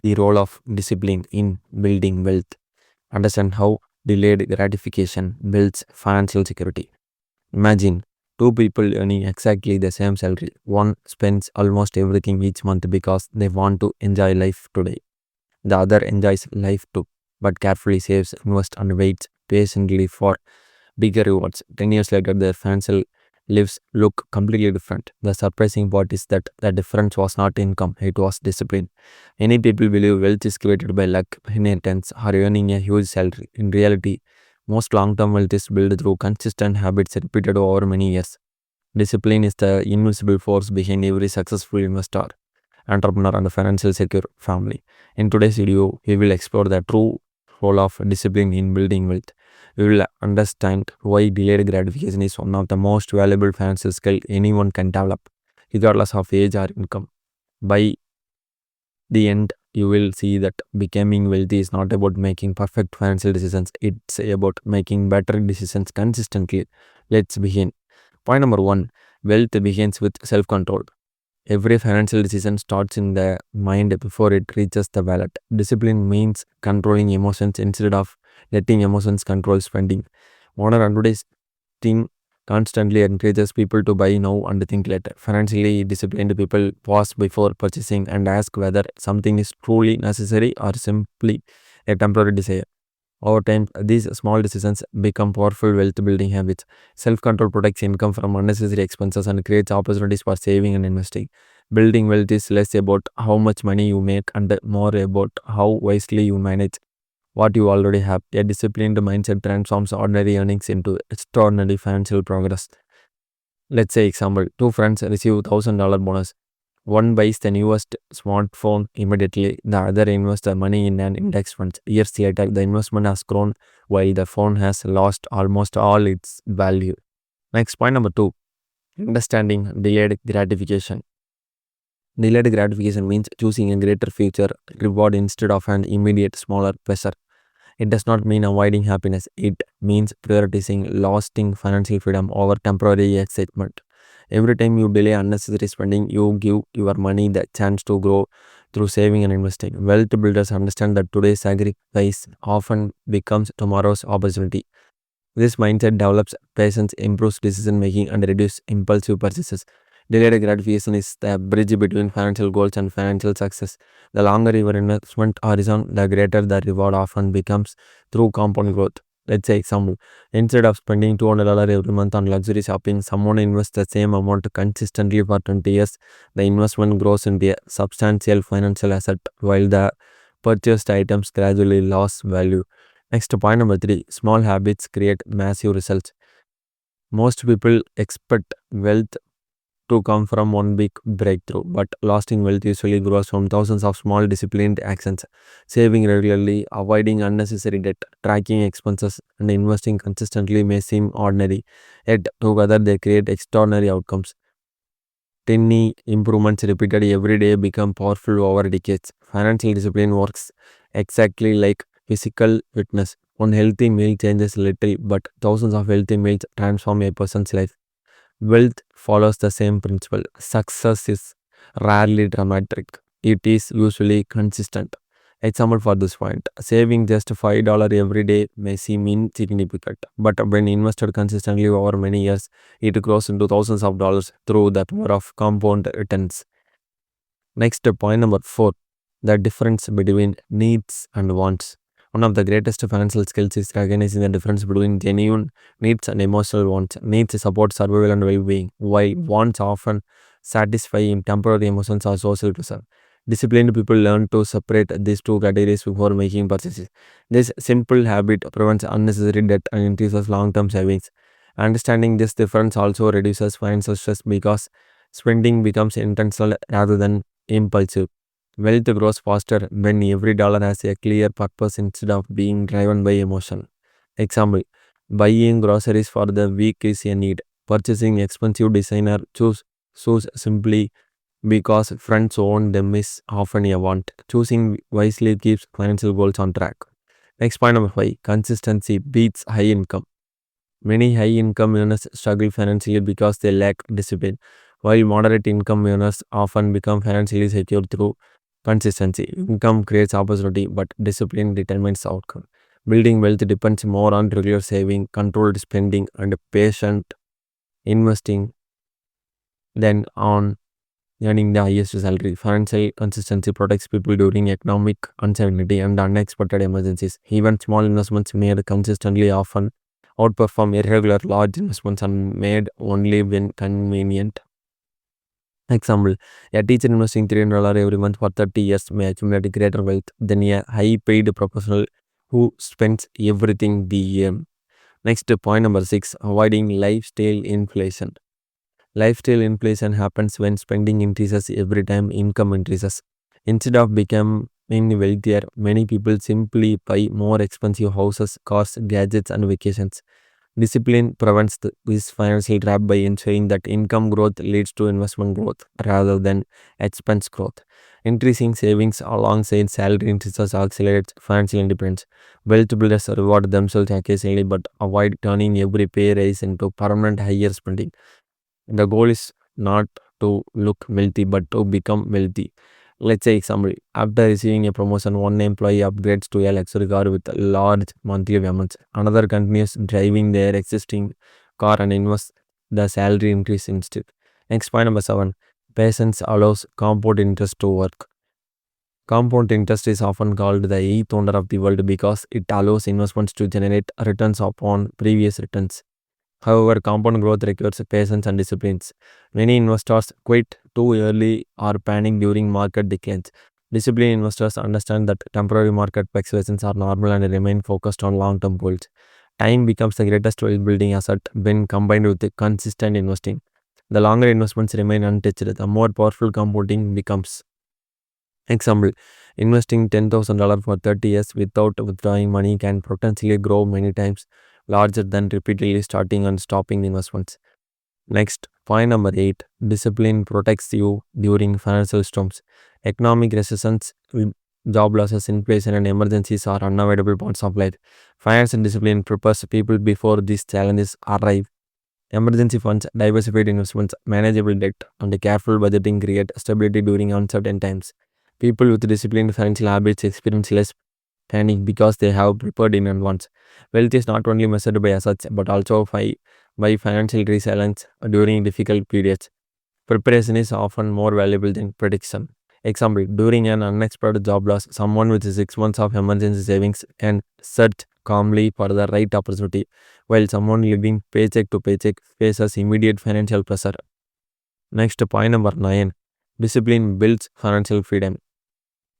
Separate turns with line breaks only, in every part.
The role of discipline in building wealth. Understand how delayed gratification builds financial security. Imagine two people earning exactly the same salary. One spends almost everything each month because they want to enjoy life today. The other enjoys life too, but carefully saves, invests, and waits patiently for bigger rewards. 10 years later, their financial lives look completely different. The surprising part is that the difference was not income, it was discipline. Many people believe wealth is created by luck, inheritance, or earning a huge salary. In reality, most long term wealth is built through consistent habits repeated over many years. Discipline is the invisible force behind every successful investor, entrepreneur, and financial secure family. In today's video, we will explore the true role of discipline in building wealth. We will understand why delayed gratification is one of the most valuable financial skill anyone can develop, regardless of age or income. By the end, you will see that becoming wealthy is not about making perfect financial decisions, it's about making better decisions consistently. Let's begin. Point number one, wealth begins with self control. Every financial decision starts in the mind before it reaches the wallet. Discipline means controlling emotions instead of letting emotions control spending. Modern advertising constantly encourages people to buy now and think later. Financially disciplined people pause before purchasing and ask whether something is truly necessary or simply a temporary desire. Over time, these small decisions become powerful wealth building habits. Self control protects income from unnecessary expenses and creates opportunities for saving and investing. Building wealth is less about how much money you make and more about how wisely you manage what you already have. A disciplined mindset transforms ordinary earnings into extraordinary financial progress. Let's say example, two friends receive $1,000 bonus. One buys the newest smartphone immediately, the other invests the money in an index fund. Years later, the investment has grown while the phone has lost almost all its value. Next, point number two, understanding delayed gratification. Delayed gratification means choosing a greater future reward instead of an immediate smaller pleasure. It does not mean avoiding happiness, it means prioritizing lasting financial freedom over temporary excitement. Every time you delay unnecessary spending, you give your money the chance to grow through saving and investing. Wealth builders understand that today's sacrifice often becomes tomorrow's opportunity. This mindset develops patience, improves decision making, and reduces impulsive purchases. Delayed gratification is the bridge between financial goals and financial success. The longer your investment horizon, the greater the reward often becomes through compound growth. Let's say example. Instead of spending $200 every month on luxury shopping, someone invests the same amount consistently for 20 years. The investment grows into a substantial financial asset while the purchased items gradually lose value. Next, point number three, small habits create massive results. Most people expect wealth to come from one big breakthrough, but lasting wealth usually grows from thousands of small disciplined actions. Saving regularly, avoiding unnecessary debt, tracking expenses, and investing consistently may seem ordinary, yet together they create extraordinary outcomes. Tiny improvements repeated every day become powerful over decades. Financial discipline works exactly like physical fitness. One healthy meal changes little, but thousands of healthy meals transform a person's life. Wealth follows the same principle. Success is rarely dramatic, it is usually consistent. Example for this point, saving just $5 every day may seem insignificant, but when invested consistently over many years, it grows into thousands of dollars through the power of compound returns. Next, point number four, the difference between needs and wants. One of the greatest financial skills is recognizing the difference between genuine needs and emotional wants. Needs support survival and well-being, while wants often satisfy temporary emotions or social pressure. Disciplined people learn to separate these two categories before making purchases. This simple habit prevents unnecessary debt and increases long-term savings. Understanding this difference also reduces financial stress because spending becomes intentional rather than impulsive. Wealth grows faster when every dollar has a clear purpose instead of being driven by emotion. Example, buying groceries for the week is a need. Purchasing expensive designer shoes simply because friends own them is often a want. Choosing wisely keeps financial goals on track. Next, point number five, consistency beats high income. Many high income earners struggle financially because they lack discipline, while moderate income earners often become financially secure through Consistency. Income creates opportunity, but discipline determines outcome. Building wealth depends more on regular saving, controlled spending, and patient investing than on earning the highest salary. Financial consistency protects people during economic uncertainty and unexpected emergencies. Even small investments made consistently often outperform irregular large investments and made only when convenient. Example, a teacher investing $300 every month for 30 years may accumulate greater wealth than a high paid professional who spends everything the year. Next, point number 6, avoiding lifestyle inflation. Lifestyle inflation happens when spending increases every time income increases. Instead of becoming wealthier, many people simply buy more expensive houses, cars, gadgets, and vacations. Discipline prevents this financial trap by ensuring that income growth leads to investment growth rather than expense growth. Increasing savings alongside salary increases accelerates financial independence. Wealth builders reward themselves occasionally but avoid turning every pay raise into permanent higher spending. The goal is not to look wealthy but to become wealthy. Let's say example, after receiving a promotion, one employee upgrades to a luxury car with large monthly payments. Another continues driving their existing car and invests the salary increase instead. Next point number 7. Patience allows compound interest to work. Compound interest is often called the eighth wonder of the world because it allows investments to generate returns upon previous returns. However, compound growth requires patience and disciplines. Many investors quit too early or panic during market declines. Disciplined investors understand that temporary market fluctuations are normal and remain focused on long term goals. Time becomes the greatest wealth building asset when combined with consistent investing. The longer investments remain untouched, the more powerful compounding becomes. Example, investing $10,000 for 30 years without withdrawing money can potentially grow many times larger than repeatedly starting and stopping investments. Next, point number 8, discipline protects you during financial storms. Economic recessions, job losses, inflation, and emergencies are unavoidable parts of life. Financial discipline prepares people before these challenges arrive. Emergency funds, diversified investments, manageable debt, and careful budgeting create stability during uncertain times. People with disciplined financial habits experience less panic because they have prepared in advance. Wealth is not only measured by assets but also by financial resilience during difficult periods. Preparation is often more valuable than prediction. Example, during an unexpected job loss, someone with 6 months of emergency savings can search calmly for the right opportunity, while someone living paycheck to paycheck faces immediate financial pressure. Next, point number 9, discipline builds financial freedom.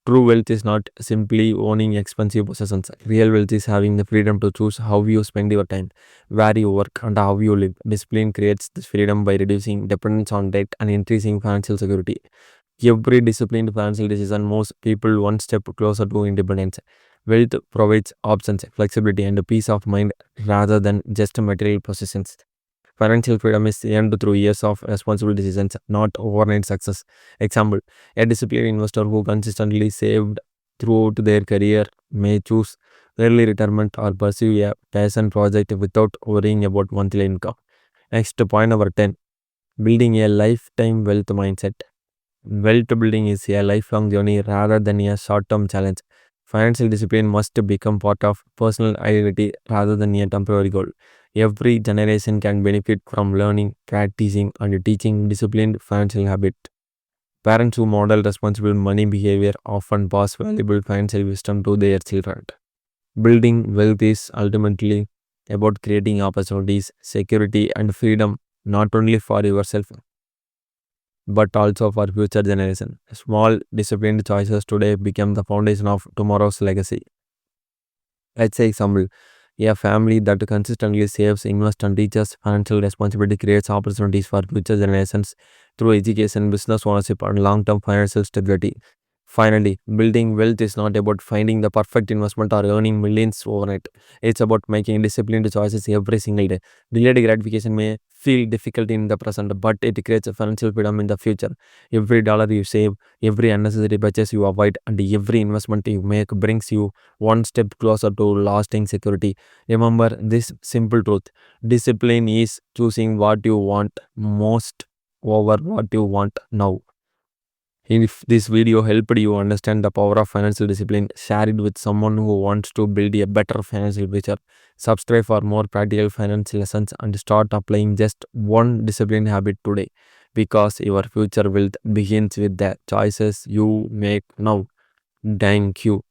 True wealth is not simply owning expensive possessions. Real wealth is having the freedom to choose how you spend your time, where you work, and how you live. Discipline creates this freedom by reducing dependence on debt and increasing financial security. Every disciplined financial decision moves people one step closer to independence. Wealth provides options, flexibility, and peace of mind rather than just material possessions. Financial freedom is earned through years of responsible decisions, not overnight success. Example, a disciplined investor who consistently saved throughout their career may choose early retirement or pursue a passion project without worrying about monthly income. Next, point number 10, building a lifetime wealth mindset. Wealth building is a lifelong journey rather than a short term challenge. Financial discipline must become part of personal identity rather than a temporary goal. Every generation can benefit from learning, practicing, and teaching disciplined financial habit. Parents who model responsible money behavior often pass valuable financial wisdom to their children. Building wealth is ultimately about creating opportunities, security, and freedom not only for yourself but also for future generation. Small disciplined choices today become the foundation of tomorrow's legacy. Let's say example, a family that consistently saves, invests, and teaches financial responsibility creates opportunities for future generations through education, business ownership, and long-term financial stability. Finally, building wealth is not about finding the perfect investment or earning millions overnight. It's about making disciplined choices every single day. Delayed gratification may feel difficult in the present, but it creates a financial freedom in the future. Every dollar you save, every unnecessary purchase you avoid, and every investment you make brings you one step closer to lasting security. Remember this simple truth: discipline is choosing what you want most over what you want now. If this video helped you understand the power of financial discipline, share it with someone who wants to build a better financial future. Subscribe for more practical financial lessons and start applying just one discipline habit today, because your future wealth begins with the choices you make now. Thank you.